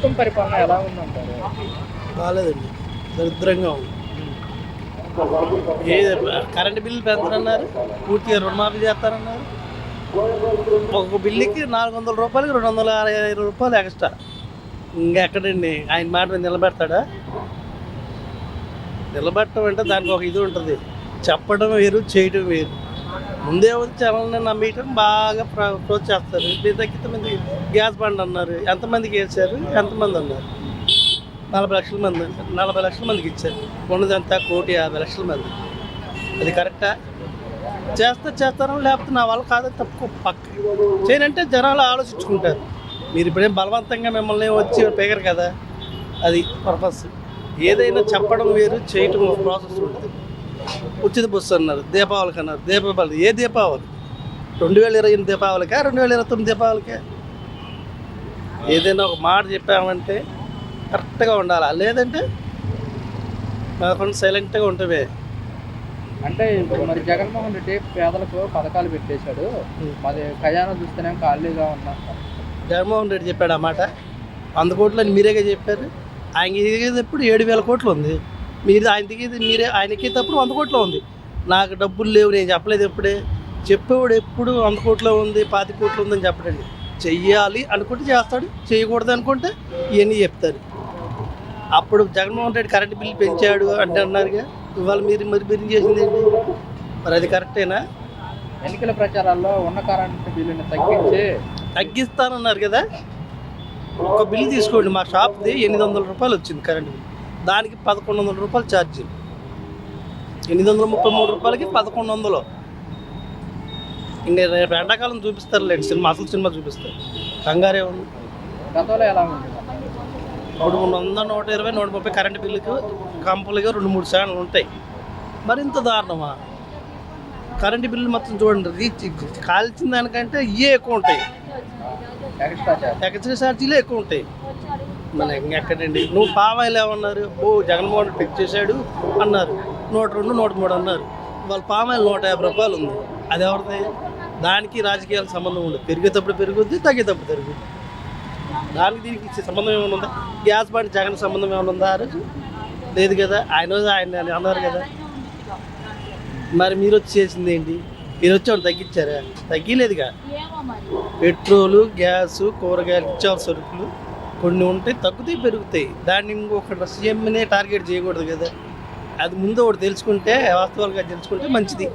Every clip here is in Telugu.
ప్రభుత్వం పరిపాలన ఎలా ఉందంటారు? బాగాలేదండి, దరిద్రంగా ఉంది. ఏ కరెంటు బిల్లు పెంచనన్నారు, పూర్తిగా రుణమాఫీ చేస్తారన్నారు. ఒక బిల్లుకి 400 రూపాయలకి 265 రూపాయలు ఎక్స్ట్రా. ఇంకెక్కడండి ఆయన మాట మీద నిలబెడతాడా? నిలబెట్టడం అంటే దానికి ఒక ఇది ఉంటుంది, చెప్పడం వేరు చేయడం వేరు. ముందే వచ్చి జనాలను నమ్మేయటం బాగా ప్రోత్సహిస్తారు. దీని తగ్గితే గ్యాస్ బండ్ అన్నారు, ఎంతమందికి వేసారు, ఎంతమంది అన్నారు? 40 లక్షల మంది, 40 లక్షల మందికి ఇచ్చారు. ఉన్నదంతా 1,50,00,000 మంది. అది కరెక్టా? చేస్తారో లేకపోతే నా వల్ల కాదని తప్పుకో పక్క చేయనంటే జనాలు ఆలోచించుకుంటారు. మీరు ఇప్పుడేం బలవంతంగా మిమ్మల్ని వచ్చి పేగరు కదా, అది పర్పస్. ఏదైనా చెప్పడం వేరు, చేయటం ఒక ప్రాసెస్ ఉంటుంది. ఉచిత బస్సు అన్నారు, దీపావళికి అన్నారు. దీపావళి ఏ దీపావళి? 2028 దీపావళికా, 2029 దీపావళికా? ఏదైనా ఒక మాట చెప్పామంటే కరెక్ట్గా ఉండాలి, లేదంటే కాకుండా సైలెంట్గా ఉంటవే. అంటే ఇప్పుడు మరి జగన్మోహన్ రెడ్డి పేదలకు పథకాలు పెట్టేశాడు, మరి ఖజానా చూస్తేనే ఖాళీగా ఉన్నా. జగన్మోహన్ రెడ్డి చెప్పాడు ఆ మాట. 100 కోట్లు అని మీరేగా చెప్పారు. ఆయన దిగేటప్పుడు 7,000 కోట్లు ఉంది. మీరు ఆయన దిగేది మీరే, ఆయనకి తప్పుడు 100 కోట్లు ఉంది. నాకు డబ్బులు లేవు నేను చెప్పలేదు. ఎప్పుడే చెప్పేవాడు ఎప్పుడు 100 కోట్లు ఉంది, 25 కోట్లు ఉందని చెప్పడండి. చెయ్యాలి అనుకుంటే చేస్తాడు, చేయకూడదు అనుకుంటే ఇవన్నీ చెప్తారు. అప్పుడు జగన్మోహన్ రెడ్డి కరెంటు బిల్లు పెంచాడు అంటే అన్నారుగా, ఇవాళ మీరు చేసింది ఏంటి? మరి అది కరెక్టేనా? ఎన్నికల ప్రచారాల్లో ఉన్న కరెంటు బిల్లుని తగ్గిస్తానన్నారు కదా. ఒక బిల్లు తీసుకోండి, మా షాప్ది 800 రూపాయలు వచ్చింది కరెంటు బిల్లు, దానికి 1,100 రూపాయలు ఛార్జీ. 833 రూపాయలకి 1,100. ఇంకా రేపు ఎండాకాలం చూపిస్తారులేండి సినిమా, అసలు సినిమా చూపిస్తారు. కంగారే ఉంది. గతంలో ఎలా ఉంది? ఇప్పుడు 100, 120, 130 కరెంటు బిల్లుకు కంపల్గా 2-3 ఛానళ్ళు ఉంటాయి. మరింత దారుణమా? కరెంటు బిల్లు మొత్తం చూడండి, రీచ్ కాల్చిన దానికంటే ఇవే ఎక్కువ ఉంటాయి, ఎక్స్ట్రా ఛార్జీలే ఎక్కువ ఉంటాయి. మన ఎక్కడండి? నువ్వు పామాయిల్ ఏమన్నారు? జగన్మోహన్ రెడ్డి ఫిక్స్ చేశాడు అన్నారు, 102, 103 అన్నారు. వాళ్ళ పామాయిల్ 150 రూపాయలు ఉంది. అది ఎవరిది? దానికి రాజకీయాలకు సంబంధం ఉండదు. పెరిగేటప్పుడు పెరుగుద్ది, తగ్గేటప్పుడు పెరుగుద్ది. దానికి దీనికి సంబంధం ఏమైనా ఉందా? గ్యాస్ బండ్ జగన్ సంబంధం ఏమైనా ఉందా? ఆ రోజు లేదు కదా. ఆయన అన్నారు కదా. మరి మీరు వచ్చి చేసింది ఏంటి? మీరు వచ్చి తగ్గించారా? తగ్గిలేదుగా. పెట్రోలు, గ్యాసు, కూరగాయలు, నిత్యావసర సరుకులు కొన్ని ఉంటాయి, తగ్గుతాయి, పెరుగుతాయి. దాన్ని ఇంకొక సీఎంనే టార్గెట్ చేయకూడదు కదా. అది ముందు ఒకటి తెలుసుకుంటే, వాస్తవాలుగా తెలుసుకుంటే మంచిది.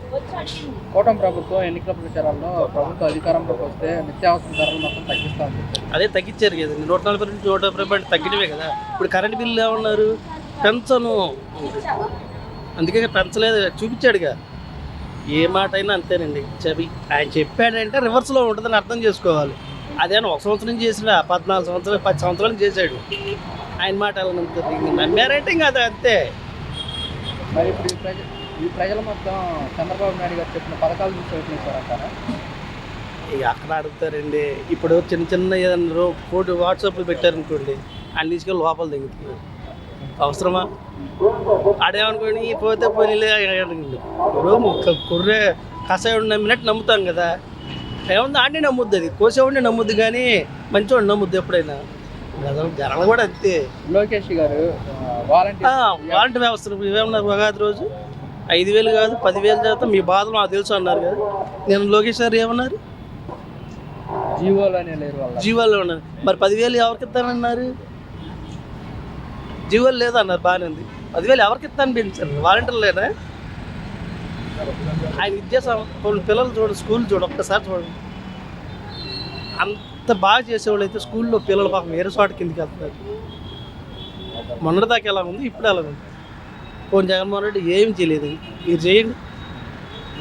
కూటమి ప్రభుత్వం ఎన్నికల ప్రచారాల్లో ప్రభుత్వ అధికారంలోకి వస్తే నిత్యావసర ధరలు మొత్తం తగ్గిస్తామని అదే తగ్గించారు కదా. 140 నుంచి 150 తగ్గడమే కదా. ఇప్పుడు కరెంటు బిల్లు ఏమన్నారు? పెంచను, అందుకే పెంచలేదు, చూపించాడుగా. ఏ మాట అయినా అంతేనండి. ఆయన చెప్పాడంటే రివర్స్లో ఉంటుందని అర్థం చేసుకోవాలి. అదేనా 1 సంవత్సరం చేసినా, 14 సంవత్సరాలు 10 సంవత్సరాలు చేశాడు. ఆయన మాట ఎలా నమ్ముతారు? నమ్మారంటే ఇంకా అది అంతే. మరి ఇప్పుడు ఈ ప్రజలు మొత్తం చంద్రబాబు నాయుడు గారు చెప్పిన పథకాలు చూసేట్లేసారంటారా? ఇక అక్కడ అడుగుతారండి. ఇప్పుడు చిన్న ఏదన్నా కోటి వాట్సాప్లు పెట్టారనుకోండి, ఆయన తీసుకెళ్ళి లోపల దిగుతున్నారు. అవసరమా? ఆడేమనుకోండి పోతే పోనీలే. ఇప్పుడు కుర్రే కషాయుడిని నమ్మినట్టు నమ్ముతాం కదా. ఏముంది, ఆడిని నమ్ముద్ది, అది కోసేవాడిని నమ్ముద్ది, కానీ మంచివాడిని నమ్ముద్ది ఎప్పుడైనా. జనాలు కూడా అంతే. లోకేష్ గారు వాలంటీర్ వ్యవస్థ ఏమన్నారు? ఉగాది రోజు 5,000 కాదు 10,000 చేస్తాం, మీ బాధలు నాకు తెలుసు అన్నారు కదా. నేను లోకేష్ గారు ఏమన్నారు? జీవోలో ఉన్నారు. మరి 10,000 ఎవరికి ఇస్తానన్నారు? జీవోలు లేదన్నారు, బాగానే ఉంది. 10,000 ఎవరికి ఇస్తాను పెంచారు? వాలంటీర్లేనా? ఆయన పిల్లలు చూడండి, స్కూల్ చూడండి, ఒక్కసారి చూడండి. అంత బాగా చేసేవాళ్ళు అయితే స్కూల్లో పిల్లలు పాపం వేరే చోట కిందికి వెళ్తున్నారు. మొన్నటిదాకా ఎలా ఉంది, ఇప్పుడు ఎలా ఉంది? జగన్మోహన్ రెడ్డి ఏం చేయలేదు. మీరు చేయండి,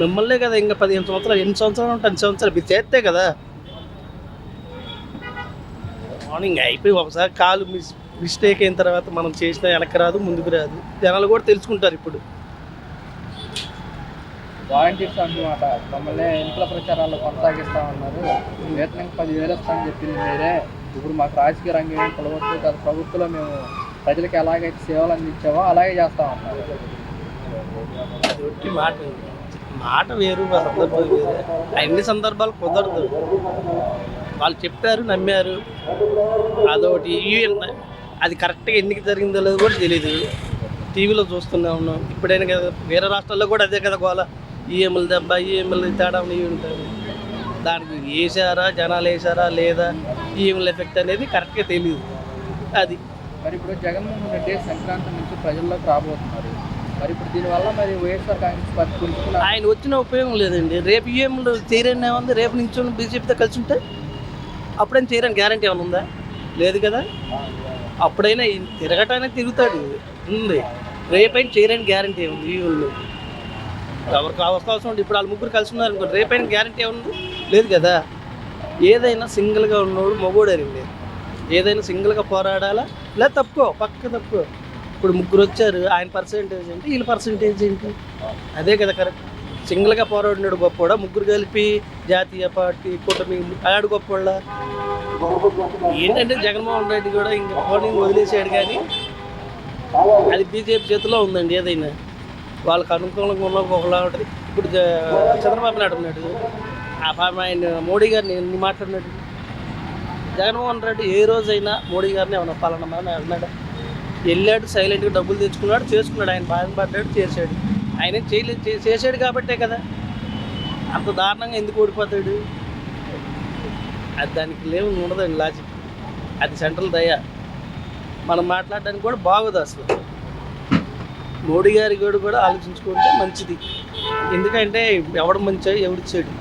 మిమ్మల్నే కదా. ఇంకా 15 సంవత్సరాలు, 8 సంవత్సరాలు ఉంటే 10 సంవత్సరాలు మీరు చేస్తే కదా. మార్నింగ్ అయిపోయి ఒకసారి కాలు మిస్టేక్ అయిన తర్వాత మనం చేసిన వెనక్కి రాదు, ముందుకు రాదు. జనాలు కూడా తెలుసుకుంటారు. ఇప్పుడు వాలంటీర్స్ అన్నమాట మమ్మల్ని ఎన్నికల ప్రచారాల్లో కొనసాగిస్తామన్నారు. వేతనం 10,000 వస్తామని చెప్పింది మీరే. ఇప్పుడు మాకు రాజకీయ రంగం కొలవచ్చు కదా, ప్రభుత్వంలో మేము ప్రజలకు ఎలాగైతే సేవలు అందించామో అలాగే చేస్తామన్నారు. మాట వేరు, సందర్భాలు వేరు. అన్ని సందర్భాలు కుదరదు. వాళ్ళు చెప్పారు, నమ్మారు. అదొకటి అది కరెక్ట్గా ఎందుకు జరిగిందో లేదో కూడా తెలియదు. టీవీలో చూస్తూనే ఉన్నాం. ఇప్పుడైనా కదా వేరే రాష్ట్రాల్లో కూడా అదే కదా గోల. ఈఎంఎల్ దెబ్బ, ఈఎంఎల్ తేడా ఉంటాయి. దానికి వేసారా, జనాలు వేసారా లేదా, ఈఎంఎల్ ఎఫెక్ట్ అనేది కరెక్ట్గా తెలియదు. అది మరి ఇప్పుడు జగన్మోహన్ రెడ్డి సంక్రాంతి నుంచి ప్రజల్లోకి రాబోతున్నారు. మరి ఇప్పుడు దీనివల్ల మరి వైఎస్ఆర్ కాంగ్రెస్ పార్టీ పుంజుకున్న ఆయన వచ్చిన ఉపయోగం లేదండి. రేపు ఈఎంలు చేయరని ఏముంది? రేపు నుంచి బీజేపీతో కలిసి ఉంటే అప్పుడైనా చేయరని గ్యారంటీ ఏమైనా ఉందా? లేదు కదా. అప్పుడైనా తిరగటానికి తిరుగుతాడు ఉంది. రేపైనా చేయరని గ్యారంటీ ఏముంది? ఈఎంలు ఎవరికి అవకాశం ఉంది. ఇప్పుడు వాళ్ళు ముగ్గురు కలిసి ఉన్నారు అనుకోండి, రేపైనా గ్యారంటీ ఏముంది? లేదు కదా. ఏదైనా సింగిల్గా ఉన్నోడు మొగోడరండి. ఏదైనా సింగిల్గా పోరాడాలా, లేదా తప్పుకో. ఇప్పుడు ముగ్గురు వచ్చారు, ఆయన పర్సంటేజ్ ఏంటి, వీళ్ళ పర్సంటేజ్ ఏంటి? అదే కదా కరెక్ట్. సింగిల్గా పోరాడినాడు గొప్పవాడా, ముగ్గురు కలిపి జాతీయ పార్టీ కూటమి ఆడు గొప్పవాళ్ళ? ఏంటంటే జగన్మోహన్ రెడ్డి కూడా ఇంకా పోలింగ్ వదిలేసాడు, కానీ అది బీజేపీ చేతిలో ఉందండి. ఏదైనా వాళ్ళకి అనుకూలంగా ఉన్న ఒకలా ఉంటుంది. ఇప్పుడు చంద్రబాబు నాయుడు ఉన్నాడు, ఆయన మోడీ గారిని ఎన్ని మాట్లాడినాడు. జగన్మోహన్ రెడ్డి ఏ రోజైనా మోడీ గారిని ఏమన్నా పాలన అన్నాడు? వెళ్ళాడు, సైలెంట్గా డబ్బులు తెచ్చుకున్నాడు, చేసుకున్నాడు. ఆయన బాధపడ్డాడు, చేశాడు. ఆయన చేశాడు కాబట్టే కదా. అంత దారుణంగా ఎందుకు ఓడిపోతాడు? అది దానికి ఉండదండి లాజిక్. అది సెంట్రల్ దయ. మనం మాట్లాడడానికి కూడా బాగోదు అసలు. మోడీ గారి కూడా ఆలోచించుకుంటే మంచిది. ఎందుకంటే ఎవడు మంచి ఎవడు చెడు